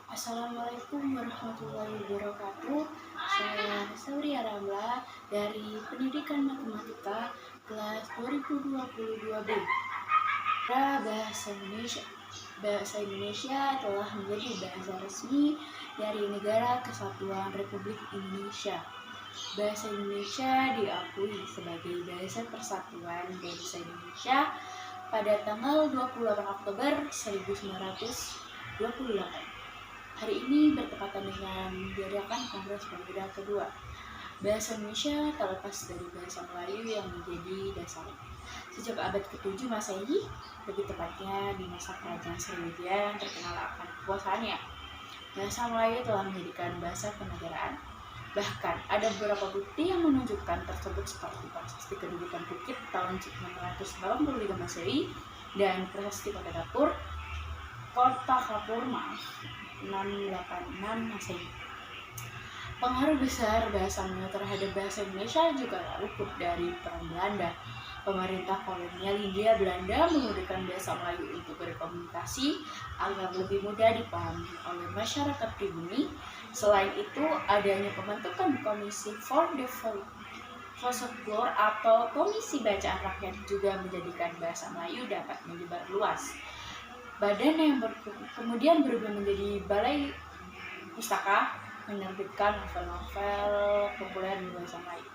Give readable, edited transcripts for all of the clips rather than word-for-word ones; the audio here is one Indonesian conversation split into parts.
Assalamualaikum warahmatullahi wabarakatuh. Saya Sauria Ramla dari Pendidikan Matematika kelas 2022B. Bahasa Indonesia. Bahasa Indonesia telah menjadi bahasa resmi dari Negara Kesatuan Republik Indonesia. Bahasa Indonesia diakui sebagai bahasa persatuan bangsa Indonesia pada tanggal 28 Oktober 1928. Hari ini bertepatan dengan diadakan Kongres Pemuda kedua. Bahasa Indonesia tak lepas dari bahasa Melayu yang menjadi dasarnya. Sejak abad ke-7 Masehi, lebih tepatnya di masa Kerajaan Sriwijaya yang terkenal akan kekuasaannya, bahasa Melayu telah menjadikan bahasa kenegaraan. Bahkan ada beberapa bukti yang menunjukkan tersebut seperti prasasti kedudukan Bukit tahun 683 Masehi dan prasasti Kota Kapur 686 Masehi. Pengaruh besar bahasa Melayu terhadap bahasa Indonesia juga tak luput dari peran Belanda. Pemerintah kolonial Hindia Belanda menggunakan bahasa Melayu untuk berkomunikasi agar lebih mudah dipahami oleh masyarakat pribumi. Selain itu, adanya pembentukan Komisi for the Folklore atau Komisi Bacaan Rakyat juga menjadikan bahasa Melayu dapat menyebar luas. Badan yang kemudian berubah menjadi Balai Pustaka menerbitkan novel-novel populer di bahasa Melayu.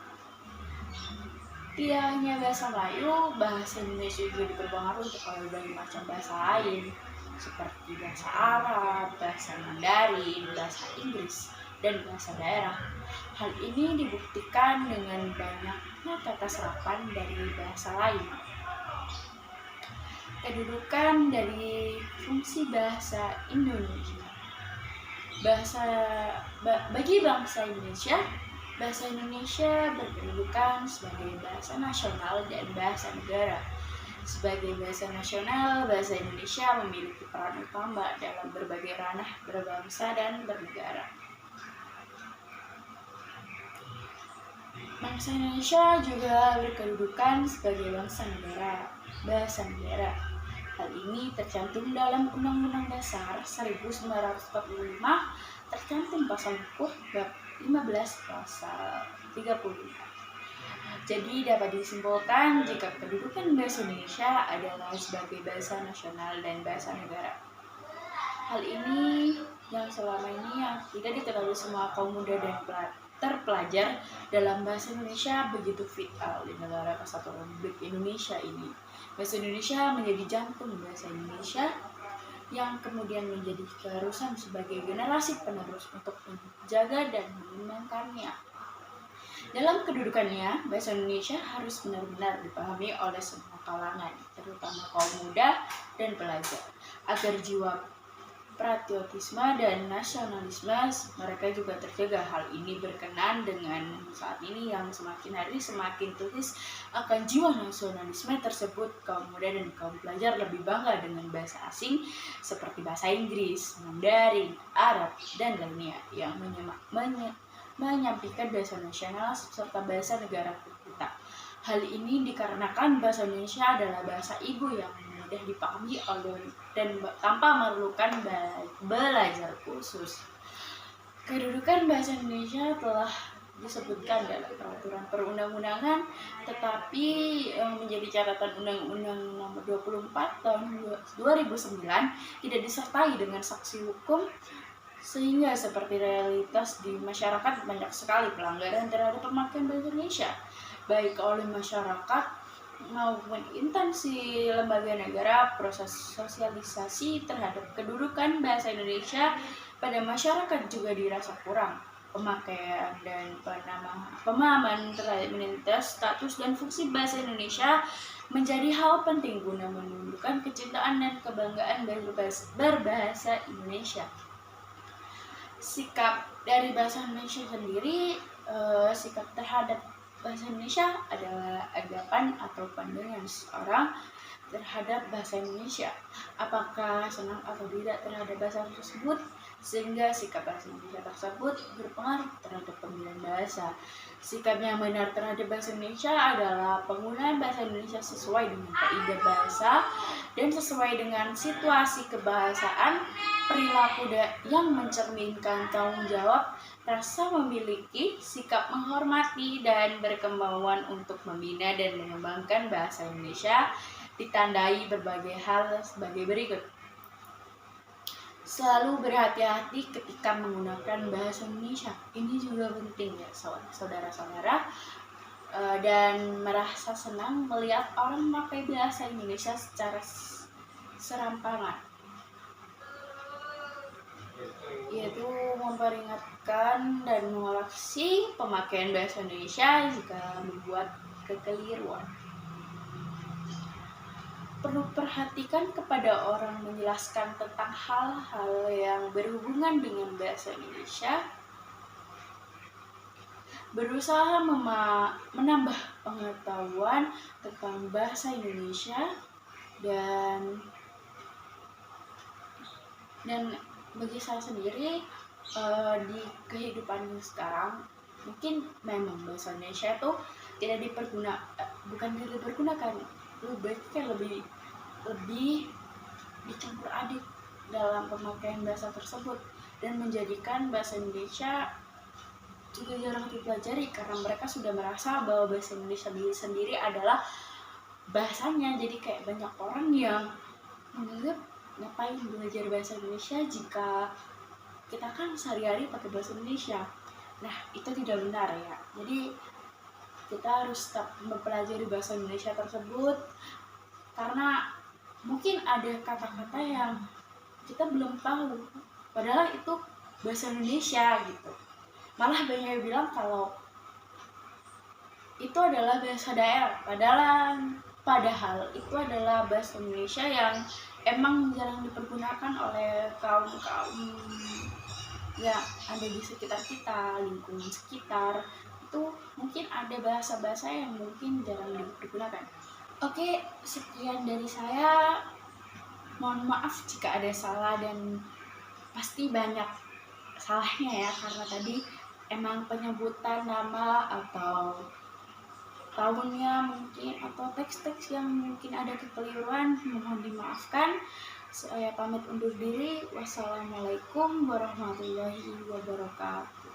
Tidak hanya bahasa Melayu, bahasa Indonesia juga diperpengaruhi oleh berbagai macam bahasa lain seperti bahasa Arab, bahasa Mandarin, bahasa Inggris, dan bahasa daerah. Hal ini dibuktikan dengan banyaknya kata serapan dari bahasa lain. Kedudukan dari fungsi bahasa Indonesia. Bagi bangsa Indonesia, bahasa Indonesia berkedudukan sebagai bahasa nasional dan bahasa negara. Sebagai bahasa nasional, bahasa Indonesia memiliki peran utama dalam berbagai ranah berbangsa dan bernegara. Bangsa Indonesia juga berkedudukan sebagai bangsa negara, bahasa negara. Hal ini tercantum dalam Undang-Undang Dasar 1945, tercantum pasal hukum bab 15 pasal 35. Jadi dapat disimpulkan jika kedudukan bahasa Indonesia adalah sebagai bahasa nasional dan bahasa negara. Hal ini yang selama ini yang tidak diketahui semua kaum muda dan terpelajar dalam bahasa Indonesia begitu vital di negara Kesatuan Republik Indonesia ini. Bahasa Indonesia menjadi jantung bahasa Indonesia yang kemudian menjadi keharusan sebagai generasi penerus untuk menjaga dan mengembangkannya. Dalam kedudukannya, bahasa Indonesia harus benar-benar dipahami oleh semua kalangan, terutama kaum muda dan pelajar, agar jiwa patriotisme dan nasionalisme mereka juga terjaga. Hal ini berkenan dengan saat ini yang semakin hari semakin tulis akan jiwa nasionalisme tersebut. Kaum muda dan kaum pelajar lebih bangga dengan bahasa asing seperti bahasa Inggris, Mandarin, Arab, dan lainnya yang menyampaikan bahasa nasional serta bahasa negara kita. Hal ini dikarenakan bahasa Indonesia adalah bahasa ibu yang mudah dipahami oleh dan tanpa memerlukan belajar khusus. Kedudukan bahasa Indonesia telah disebutkan dalam peraturan perundang-undangan, tetapi menjadi catatan Undang-Undang Nomor 24 Tahun 2009 tidak disertai dengan saksi hukum, sehingga seperti realitas di masyarakat banyak sekali pelanggaran terhadap pemakaian bahasa Indonesia, baik oleh masyarakat maupun instansi lembaga negara. Proses sosialisasi terhadap kedudukan bahasa Indonesia pada masyarakat juga dirasa kurang. Pemakaian dan pemahaman terhadap identitas, status, dan fungsi bahasa Indonesia menjadi hal penting guna menunjukkan kecintaan dan kebanggaan berbahasa Indonesia. Sikap dari bahasa Indonesia sendiri, sikap terhadap bahasa Indonesia adalah anggapan atau pandangan seorang terhadap bahasa Indonesia. Apakah senang atau tidak terhadap bahasa tersebut, sehingga sikap bahasa Indonesia tersebut berpengaruh terhadap pemilihan bahasa. Sikap yang benar terhadap bahasa Indonesia adalah penggunaan bahasa Indonesia sesuai dengan kaidah bahasa dan sesuai dengan situasi kebahasaan, perilaku yang mencerminkan tanggung jawab, rasa memiliki, sikap menghormati, dan berkemauan untuk membina dan mengembangkan bahasa Indonesia ditandai berbagai hal sebagai berikut. Selalu berhati-hati ketika menggunakan bahasa Indonesia. Ini juga penting ya saudara-saudara. Dan merasa senang melihat orang memakai bahasa Indonesia secara serampangan, yaitu memperingatkan dan mengoreksi pemakaian bahasa Indonesia jika membuat kekeliruan. Perlu perhatikan kepada orang menjelaskan tentang hal-hal yang berhubungan dengan bahasa Indonesia. Berusaha menambah pengetahuan tentang bahasa Indonesia dan bagi saya sendiri di kehidupan sekarang mungkin memang bahasa Indonesia itu bukan tidak dipergunakan, lebih dicampur aduk dalam pemakaian bahasa tersebut, dan menjadikan bahasa Indonesia juga jarang dipelajari karena mereka sudah merasa bahwa bahasa Indonesia sendiri adalah bahasanya. Jadi kayak banyak orang yang menganggap ngapain belajar bahasa Indonesia jika kita kan sehari-hari pakai bahasa Indonesia. Nah, itu tidak benar ya. Jadi kita harus tetap mempelajari bahasa Indonesia tersebut, karena mungkin ada kata-kata yang kita belum tahu padahal itu bahasa Indonesia gitu. Malah banyak yang bilang kalau itu adalah bahasa daerah, padahal itu adalah bahasa Indonesia yang emang jarang dipergunakan oleh kaum yang ada di sekitar kita, lingkungan sekitar. Itu mungkin ada bahasa-bahasa yang mungkin jarang dipergunakan. Oke, sekian dari saya. Mohon maaf jika ada salah, dan pasti banyak salahnya ya, karena tadi emang penyebutan nama atau tahunnya mungkin atau teks-teks yang mungkin ada kekeliruan, mohon dimaafkan. Saya pamit undur diri. Wassalamualaikum warahmatullahi wabarakatuh.